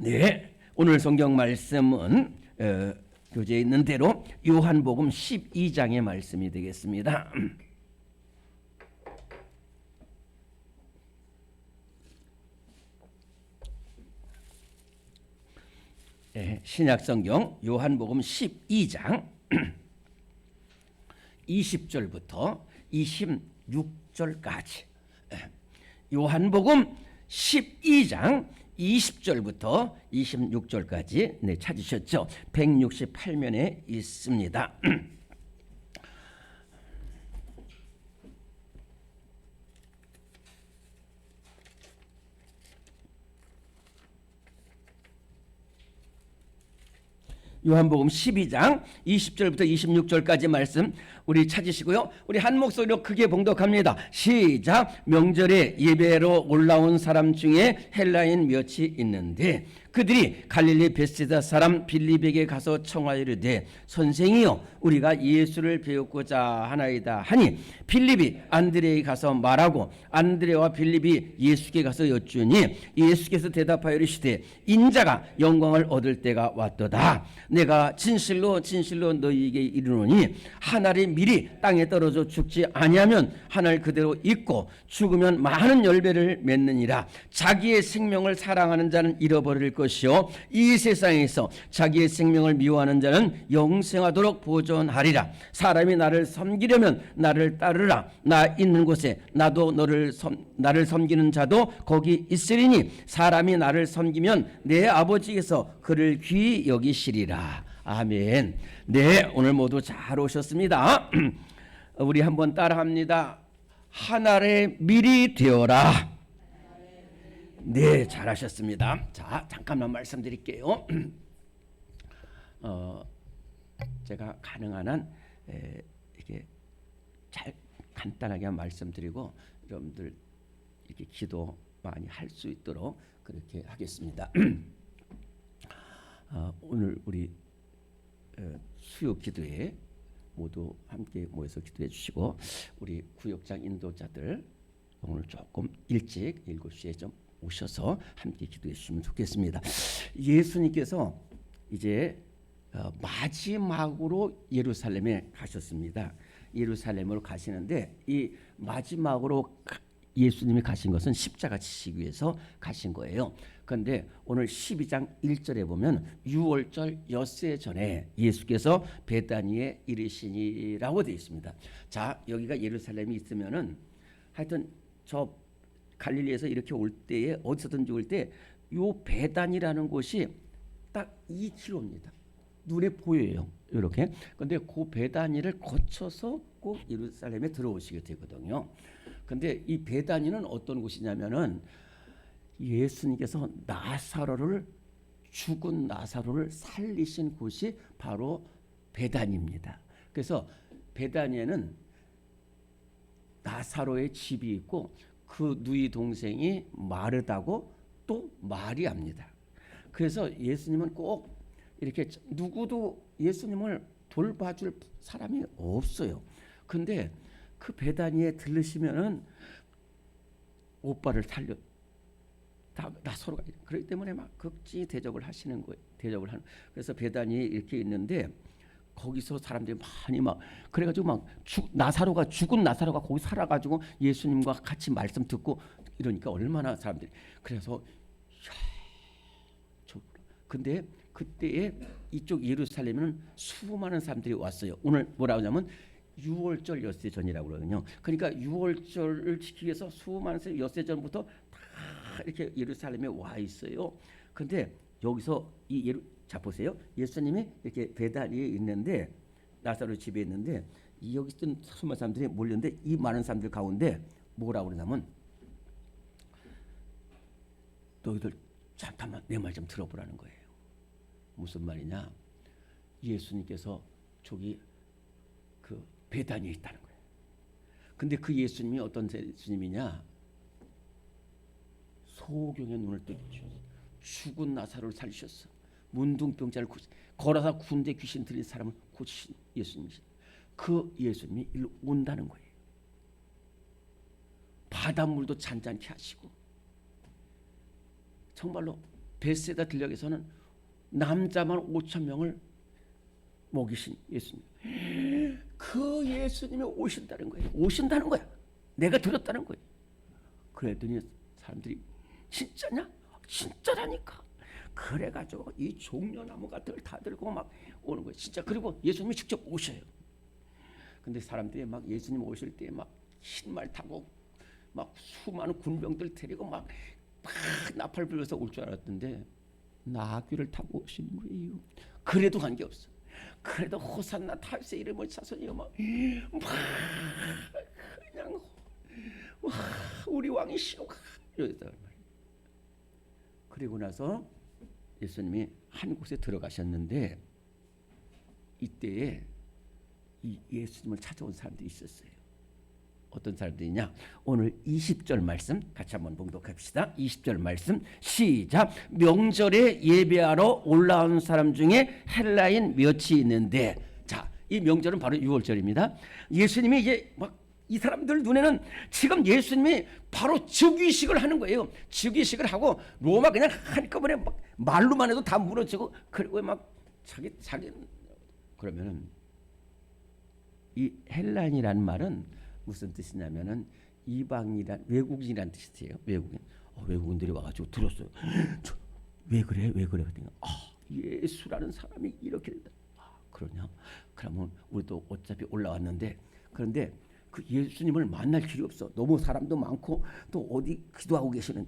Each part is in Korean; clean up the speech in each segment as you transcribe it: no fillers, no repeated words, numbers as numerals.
네, 오늘 성경 말씀은 교재에 있는 대로 요한복음 12장의 말씀이 되겠습니다. 네, 신약성경 요한복음 12장 20절부터 26절까지 요한복음 12장 20절부터 26절까지 네, 찾으셨죠? 168면에 있습니다. 요한복음 12장 20절부터 26절까지 말씀 우리 찾으시고요. 우리 한 목소리로 크게 봉독합니다. 시작. 명절에 예배로 올라온 사람 중에 헬라인 몇이 있는데 그들이 갈릴리 베세다 사람 빌립에게 가서 청하이르되 선생이여 우리가 예수를 배우고자 하나이다 하니 빌립이 안드레에게 가서 말하고 안드레와 빌립이 예수께 가서 여쭈니 예수께서 대답하여 이르시되 인자가 영광을 얻을 때가 왔도다. 내가 진실로 진실로 너희에게 이르노니 한 알이 미리 땅에 떨어져 죽지 아니하면 한 알 그대로 있고 죽으면 많은 열매를 맺느니라. 자기의 생명을 사랑하는 자는 잃어버릴 것이요 이 세상에서 자기의 생명을 미워하는 자는 영생하도록 보존하리라. 사람이 나를 섬기려면 나를 따르라. 나 있는 곳에 나도 나를 섬기는 자도 거기 있으리니 사람이 나를 섬기면 내 아버지께서 그를 귀히 여기시리라. 아멘. 네, 오늘 모두 잘 오셨습니다. 우리 한번 따라합니다. 하늘에 밀이 되어라. 네, 잘하셨습니다. 자, 잠깐만 말씀드릴게요. 제가 가능한 한 이렇게 잘 간단하게 말씀드리고 여러분들 이렇게 기도 많이 할 수 있도록 그렇게 하겠습니다. 오늘 우리 수요 기도에 모두 함께 모여서 기도해 주시고 우리 구역장 인도자들 오늘 조금 일찍 7시에 좀 오셔서 함께 기도해 주시면 좋겠습니다. 예수님께서 이제 마지막으로 예루살렘에 가셨습니다. 예루살렘으로 가시는데 이 마지막으로 예수님이 가신 것은 십자가 지시기 위해서 가신 거예요. 그런데 오늘 12장 1절에 보면 유월절 엿새 전에 예수께서 베다니에 이르시니라고 되어 있습니다. 자, 여기가 예루살렘이 있으면은 하여튼 저 갈릴리에서 이렇게 올 때에 어디서든지 올 때 요 베단이라는 곳이 딱 2km입니다. 눈에 보여요. 이렇게. 근데 그 베다니를 거쳐서 꼭 예루살렘에 들어오시게 되거든요. 근데 이 베다니는 어떤 곳이냐면은 예수님께서 죽은 나사로를 살리신 곳이 바로 베다니입니다. 그래서 베다니에는 나사로의 집이 있고 그 누이 동생이 마르다고 또 마리아입니다. 그래서 예수님은 꼭 이렇게 누구도 예수님을 돌봐줄 사람이 없어요. 근데 그 베다니에 들르시면은 오빠를 살려 나사로가 그렇기 때문에 막 극진히 대접을 하시는 거예요. 대접을 하는. 그래서 베다니에 이렇게 있는데 거기서 사람들이 많이 막 그래가지고 막 나사로가 죽은 나사로가 거기 살아가지고 예수님과 같이 말씀 듣고 이러니까 얼마나 사람들이 그래서 근데 그때에 이쪽 예루살렘에는 수많은 사람들이 왔어요. 오늘 뭐라고 하냐면 유월절 엿새 전이라고 그러거든요. 그러니까 유월절을 지키기 위해서 수많은 사람이 엿새 전부터 다 이렇게 예루살렘에 와 있어요. 근데 여기서 자 보세요. 예수님이 이렇게 베다니에 있는데 나사로 집에 있는데 여기 있던 수많은 사람들이 몰렸는데 이 많은 사람들 가운데 뭐라고 그러냐면 너희들 잠깐만 내 말 좀 들어보라는 거예요. 무슨 말이냐? 예수님께서 저기 그 베다니에 있다는 거예요. 근데 그 예수님이 어떤 예수님이냐? 소경의 눈을 뜨게 주셨어. 죽은 나사로를 살리셨어. 문둥병자를 걸어서 군대 귀신 들린 사람을 고치신 예수님이시. 그 예수님이 일로 온다는 거예요. 바닷물도 잔잔케 하시고 정말로 벳세다 들녘에서는 남자만 5천 명을 먹이신 예수님. 그 예수님이 오신다는 거예요. 오신다는 거야. 내가 들었다는 거예요. 그랬더니 사람들이 진짜냐? 진짜라니까. 그래가지고 이 종려나무 같은 걸 다 들고 막 오는 거예요. 진짜. 그리고 예수님이 직접 오셔요. 근데 사람들이 막 예수님 오실 때 막 흰말 타고 막 수많은 군병들 데리고 막 나팔 불려서 올 줄 알았는데 나귀를 타고 오시는 거예요. 그래도 관계없어. 그래도 호산나 다윗의 이름을 자손이여 막 그냥 와, 우리 왕이시오 이러다 말이에요. 그리고 나서 예수님이 한 곳에 들어가셨는데 이때에 이 예수님을 찾아온 사람들이 있었어요. 어떤 사람들이냐? 오늘 20절 말씀 같이 한번 봉독합시다. 20절 말씀 시작. 명절에 예배하러 올라온 사람 중에 헬라인 몇이 있는데, 자, 이 명절은 바로 6월절입니다. 예수님이 이제 막 이 사람들 눈에는 지금 예수님이 바로 즉위식을 하는 거예요. 즉위식을 하고 로마 그냥 한꺼번에 막 말로만 해도 다 무너지고, 그리고 막 자기 그러면은 이 헬라인이라는 말은 무슨 뜻이냐면은 이방이란 외국인이란 뜻이에요. 외국인. 외국인들이 와가지고 들었어요. 왜 그래? 왜 그래? 그랬더니 예수라는 사람이 이렇게 된다. 그러냐? 그러면 우리도 어차피 올라왔는데, 그런데 그 예수님을 만날 길이 없어. 너무 사람도 많고 또 어디 기도하고 계시는.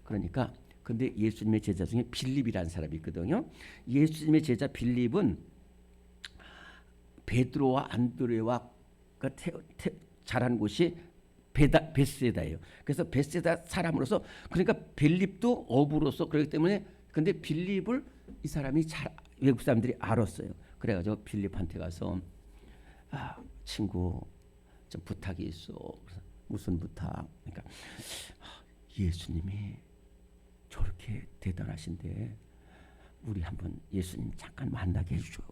그러니까 근데 예수님의 제자 중에 빌립이라는 사람이 있거든요. 예수님의 제자 빌립은 베드로와 안드레와 자란 곳이 벳세다예요. 그래서 벳세다 사람으로서, 그러니까 빌립도 어부로서, 그렇기 때문에 근데 빌립을 이 사람이 외국 사람들이 알았어요. 그래가지고 빌립한테 가서 친구 좀 부탁이 있어. 무슨 부탁? 그러니까 예수님이 저렇게 대단하신데 우리 한번 예수님 잠깐 만나게 해줘.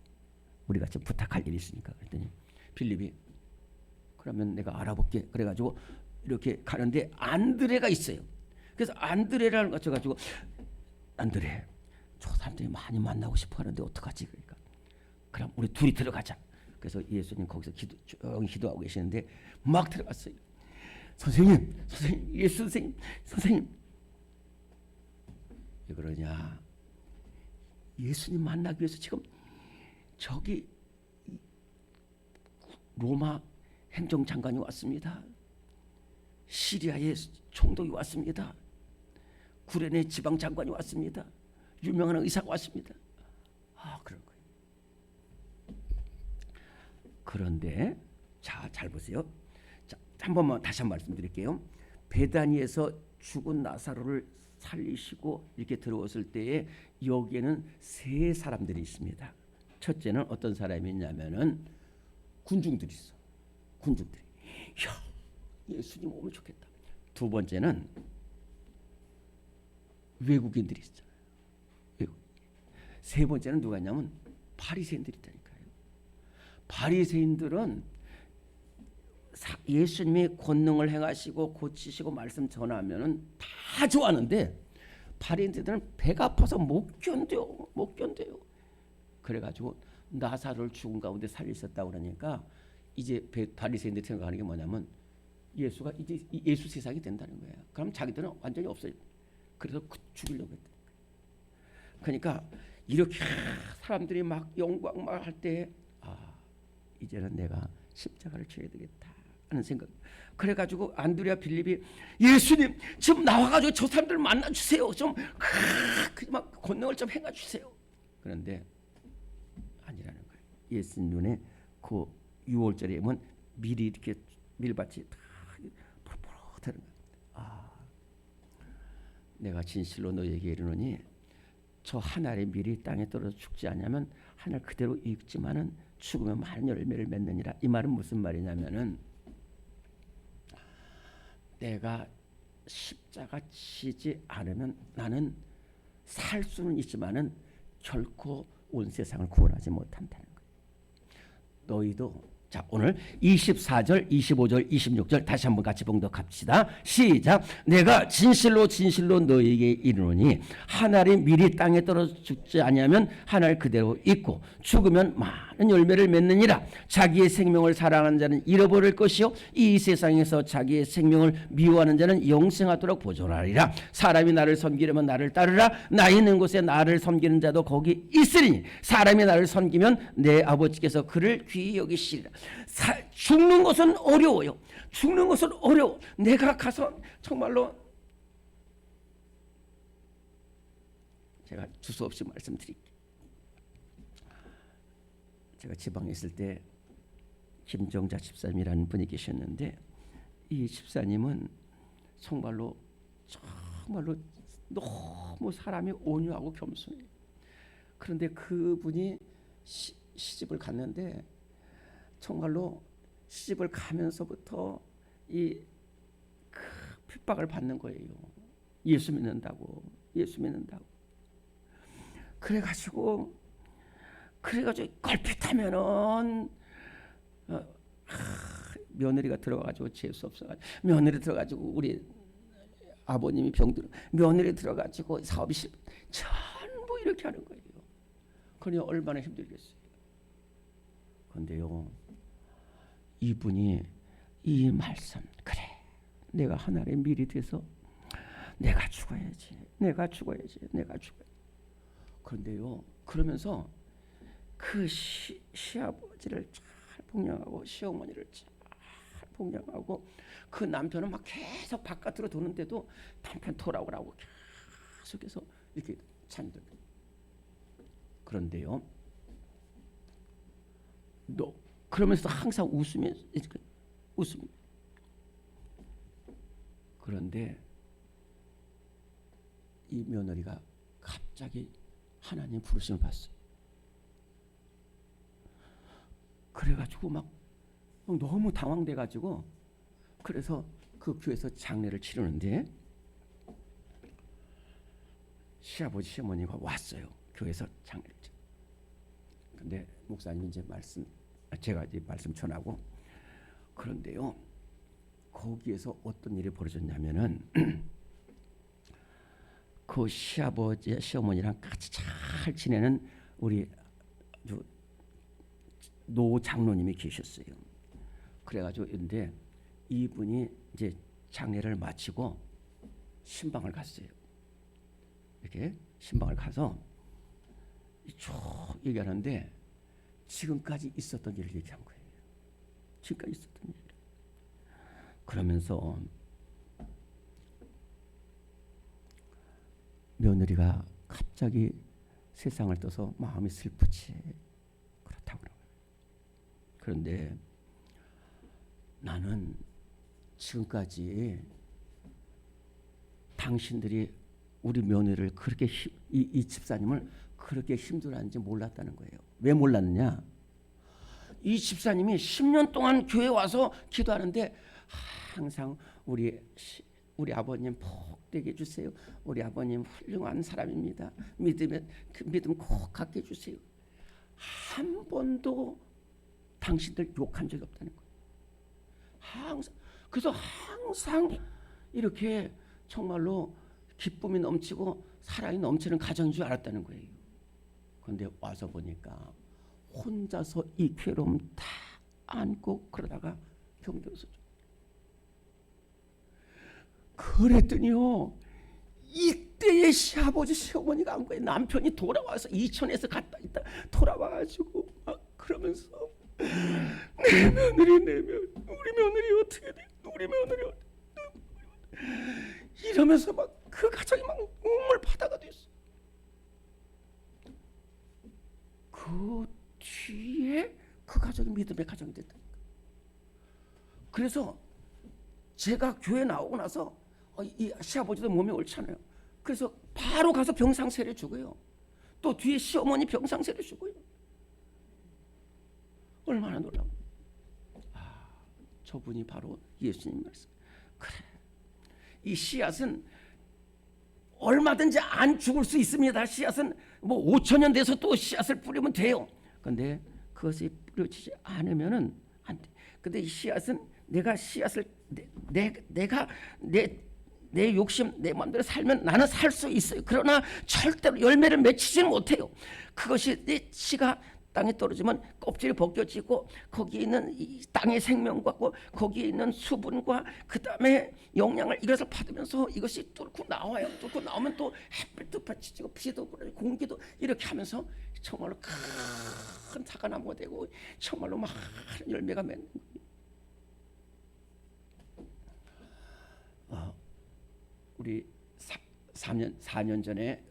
우리가 좀 부탁할 일이 있으니까. 그랬더니 빌립이 그러면 내가 알아볼게. 그래가지고 이렇게 가는데 안드레가 있어요. 그래서 안드레라는 거 가지고 안드레, 저 사람들이 많이 만나고 싶어 하는데 어떡하지? 그러니까 그럼 우리 둘이 들어가자. 그래서 예수님 거기서 조용히 기도하고 계시는데 막 들어갔어요. 선생님, 예수 선생님. 왜 그러냐? 예수님 만나기 위해서 지금 저기 로마 행정장관이 왔습니다. 시리아의 총독이 왔습니다. 구레네 지방장관이 왔습니다. 유명한 의사가 왔습니다. 그런 거예요. 그런데 자, 잘 보세요. 자, 한 번만 다시 한번 말씀드릴게요. 베다니에서 죽은 나사로를 살리시고 이렇게 들어왔을 때에 여기에는 세 사람들이 있습니다. 첫째는 어떤 사람이 있냐면은 군중들이 있어. 군중들이. 예수님 오면 좋겠다. 두 번째는 외국인들이 있잖아요. 세 번째는 누가 있냐면 바리새인들이 있다니까요. 바리새인들은 예수님이 권능을 행하시고 고치시고 말씀 전하면은 다 좋아하는데 바리새인들은 배가 아파서 못 견뎌요. 그래가지고 나사로를 죽은 가운데 살리셨다고 그러니까 이제 바리새인들이 생각하는 게 뭐냐면 예수가 이제 예수 세상이 된다는 거예요. 그럼 자기들은 완전히 없어요. 그래서 죽이려고 했다. 그러니까 이렇게 사람들이 막 영광 막 할 때 이제는 내가 십자가를 져야 되겠다 하는 생각. 그래가지고 안드레와 빌립이 예수님 지금 나와가지고 저 사람들 만나주세요. 좀 막 권능을 좀 행해주세요. 그런데 아니라는 거예요. 예수님 눈에 그 6월절에 오면 밀이 이렇게 밀밭이 푸릇푸릇하는 거예요. 내가 진실로 너에게 이르노니 저 한 알의 밀이 땅에 떨어져 죽지 않으면 한 알 그대로 익지만은 죽으면 많은 열매를 맺느니라. 이 말은 무슨 말이냐면은 내가 십자가 지지 않으면 나는 살 수는 있지만은 결코 온 세상을 구원하지 못한다는 거예요. 너희도 자, 오늘 24절, 25절, 26절 다시 한번 같이 봉독합시다. 시작. 내가 진실로 진실로 너희에게 이르노니 한 알이 미리 땅에 떨어져 죽지 아니하면 한 알 그대로 있고 죽으면 많은 열매를 맺느니라. 자기의 생명을 사랑하는 자는 잃어버릴 것이요 이 세상에서 자기의 생명을 미워하는 자는 영생하도록 보존하리라. 사람이 나를 섬기려면 나를 따르라. 나 있는 곳에 나를 섬기는 자도 거기 있으리니 사람이 나를 섬기면 내 아버지께서 그를 귀히 여기시리라. 죽는 것은 어려워요. 죽는 것은 어려워. 내가 가서 정말로 제가 주소 없이 말씀드릴게요. 제가 지방에 있을 때 김정자 집사님이라는 분이 계셨는데 이 집사님은 정말로 너무 사람이 온유하고 겸손해요. 그런데 그분이 시집을 갔는데 정말로 시집을 가면서부터 이 핍박을 받는 거예요. 예수 믿는다고. 그래가지고 걸핏하면은 며느리가 들어가가지고 재수 없어가지고 며느리 들어가지고 우리 아버님이 병들어 며느리 들어가지고 사업이 전부 이렇게 하는 거예요. 그러니 얼마나 힘들겠어요. 그런데요, 이분이 이 말씀, 그래, 내가 하나님의 밀이 돼서 내가 죽어야지. 그런데요, 그러면서 그 시아버지를 잘 폭력하고 시어머니를 잘 폭력하고 그 남편은 막 계속 바깥으로 도는데도 남편 돌아오라고 계속해서 이렇게 찬들. 그런데요, 그러면서 항상 웃으면. 그런데 이 며느리가 갑자기 하나님 부르심을 받았어요. 그래가지고 막 너무 당황돼가지고 그래서 그 교회에서 장례를 치르는데 시아버지 시어머니가 왔어요. 교회에서 장례를 치르. 근데 목사님이 이제 제가 이제 말씀 전하고 그런데요, 거기에서 어떤 일이 벌어졌냐면은 그 시아버지 시어머니랑 같이 잘 지내는 우리 노 장로님이 계셨어요. 그래가지고 근데 이분이 이제 장례를 마치고 신방을 갔어요. 이렇게 신방을 가서 쭉 얘기하는데 지금까지 있었던 일을 얘기한 거예요. 지금까지 있었던 일. 그러면서 며느리가 갑자기 세상을 떠서 마음이 슬프지. 그렇다고 그래요. 그런데 나는 지금까지 당신들이 우리 며느리를 그렇게 이 집사님을 그렇게 힘들어하는지 몰랐다는 거예요. 왜 몰랐느냐? 이 집사님이 10년 동안 교회 와서 기도하는데 항상 우리 아버님 복되게 해주세요. 우리 아버님 훌륭한 사람입니다. 믿음 꼭 갖게 해주세요. 한 번도 당신들 욕한 적이 없다는 거예요. 그래서 항상 이렇게 정말로 기쁨이 넘치고 사랑이 넘치는 가정인 줄 알았다는 거예요. 그런데 와서 보니까 혼자서 이 괴로움 다 안고 그러다가 병들어서 그랬더니요, 이때의 시아버지 시어머니가 한 거예요. 남편이 돌아와서 이천에서 갔다 있다 돌아와가지고 막 그러면서 내 며느리 우리 며느리 어떻게 돼? 우리 며느리 이러면서 막 그 가정이 막 우물 바다가 됐어. 그 뒤에 그 가정이 믿음의 가정이 됐다니까. 그래서 제가 교회 나오고 나서 이 시아버지도 몸이 옳잖아요. 그래서 바로 가서 병상세례 주고요. 또 뒤에 시어머니 병상세례 주고요. 얼마나 놀라워. 저분이 바로 예수님 말씀. 그래, 이 씨앗은 얼마든지 안 죽을 수 있습니다. 씨앗은 뭐 5,000년 돼서 또 씨앗을 뿌리면 돼요. 그런데 그것이 뿌려지지 않으면은 근데 이 씨앗은 내가 씨앗을 내가 내 욕심 내 마음대로 살면 나는 살 수 있어요. 그러나 절대로 열매를 맺히지는 못해요. 그것이 내 씨가 땅에 떨어지면 껍질이 벗겨지고 거기에 있는 이 땅의 생명과 거기에 있는 수분과 그 다음에 영양을 이것을 받으면서 이것이 뚫고 나와요. 뚫고 나오면 또 햇빛도 받치고 비도 그러고 공기도 이렇게 하면서 정말로 큰 사과나무가 되고 정말로 많은 열매가 맺는 거예요. 우리 4년 전에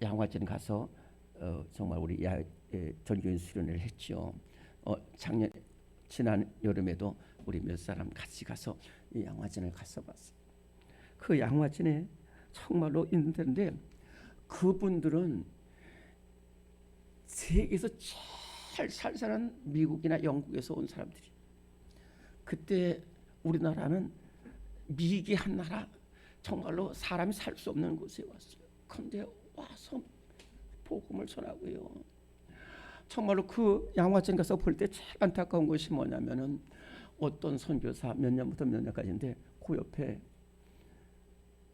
양화진 가서 정말 우리 전교인 수련회를 했죠. 지난 여름에도 우리 몇 사람 같이 가서 이 양화진을 갔어봤어요. 그 양화진에 정말로 있는데 그분들은 세계에서 제일 살살한 미국이나 영국에서 온 사람들이. 그때 우리나라는 미개한 나라, 정말로 사람이 살 수 없는 곳에 왔어요. 그런데 와서 복음을 전하고요. 정말로 그 양화진 가서 볼 때 제일 안타까운 것이 뭐냐면은 어떤 선교사 몇 년부터 몇 년까지인데 그 옆에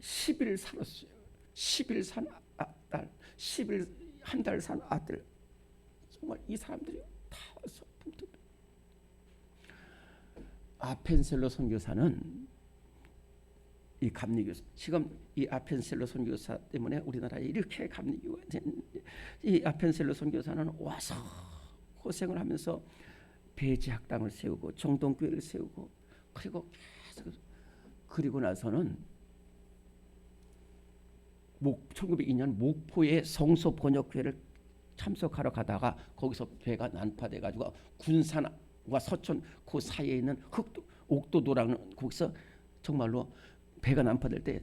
10일 살았어요. 10일 산 딸, 10일 한 달 산 아들. 정말 이 사람들이 다 와서 아펜셀로 선교사는 이 감리교사, 지금 이 아펜셀로 선교사 때문에 우리나라에 이렇게 감리교가 된, 이 아펜셀로 선교사는 와서 고생을 하면서 배지학당을 세우고 정동교회를 세우고 그리고 나서는 1902년 목포의 성서번역회를 참석하러 가다가 거기서 배가 난파돼 가지고 군산과 서촌 그 사이에 있는 옥도도라는 거기서 정말로 배가 난파될 때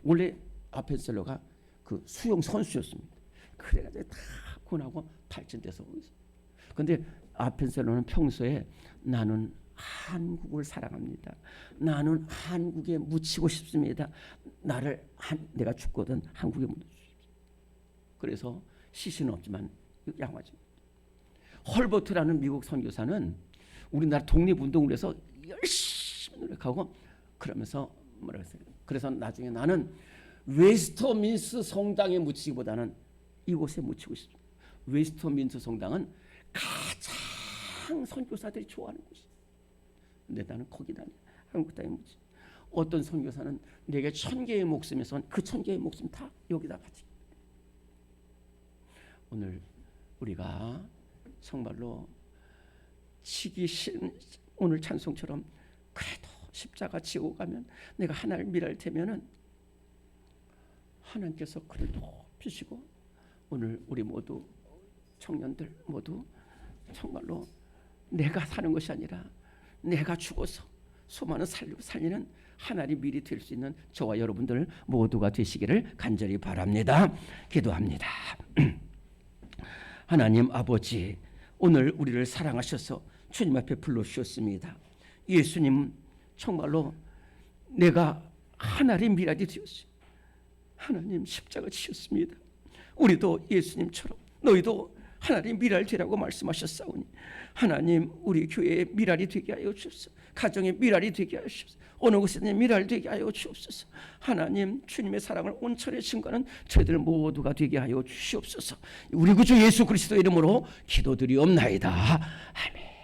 원래 아펜셀로가 그 수영 선수였습니다. 그래가지고 다 군하고 탈진돼서 거기서. 근데 아펜셀로는 평소에 나는 한국을 사랑합니다. 나는 한국에 묻히고 싶습니다. 내가 죽거든 한국에 묻히고 싶습니다. 그래서 시신은 없지만 양화진. 헐버트라는 미국 선교사는 우리나라 독립운동을 해서 열심히 노력하고 그러면서 뭐라 했어요. 그래서 나중에 나는 웨스터민스 성당에 묻히기보다는 이곳에 묻히고 싶습니다. 웨스터민스 성당은 가장 선교사들이 좋아하는 곳이에요. 근데 나는 거기다 한국 땅에 묻히. 어떤 선교사는 내게 1000개의 목숨에서 그 1000개의 목숨 다 여기다 바치. 오늘 우리가 정말로 치기 싫은 오늘 찬송처럼 그래도 십자가 지고 가면 내가 하나를 미랄 테면은 하나님께서 그를 높이시고 오늘 우리 모두 청년들 모두 정말로 내가 사는 것이 아니라 내가 죽어서 수많은 살리는 하나님 미리 될 수 있는 저와 여러분들 모두가 되시기를 간절히 바랍니다. 기도합니다. 하나님 아버지, 오늘 우리를 사랑하셔서 주님 앞에 불러주셨습니다. 예수님 정말로 내가 하나님의 미랄이 되었어요. 하나님 십자가 지셨습니다. 우리도 예수님처럼 너희도 하나님 미랄 되라고 말씀하셨사오니 하나님 우리 교회의 미랄이 되게 하여 주옵소서. 가정의 미랄이 되게 하여 주옵소서. 어느 곳에든 미랄 되게 하여 주옵소서. 하나님 주님의 사랑을 온천에 증거하는 저희들 모두가 되게 하여 주시옵소서. 우리 구주 예수 그리스도의 이름으로 기도드리옵나이다. 아멘.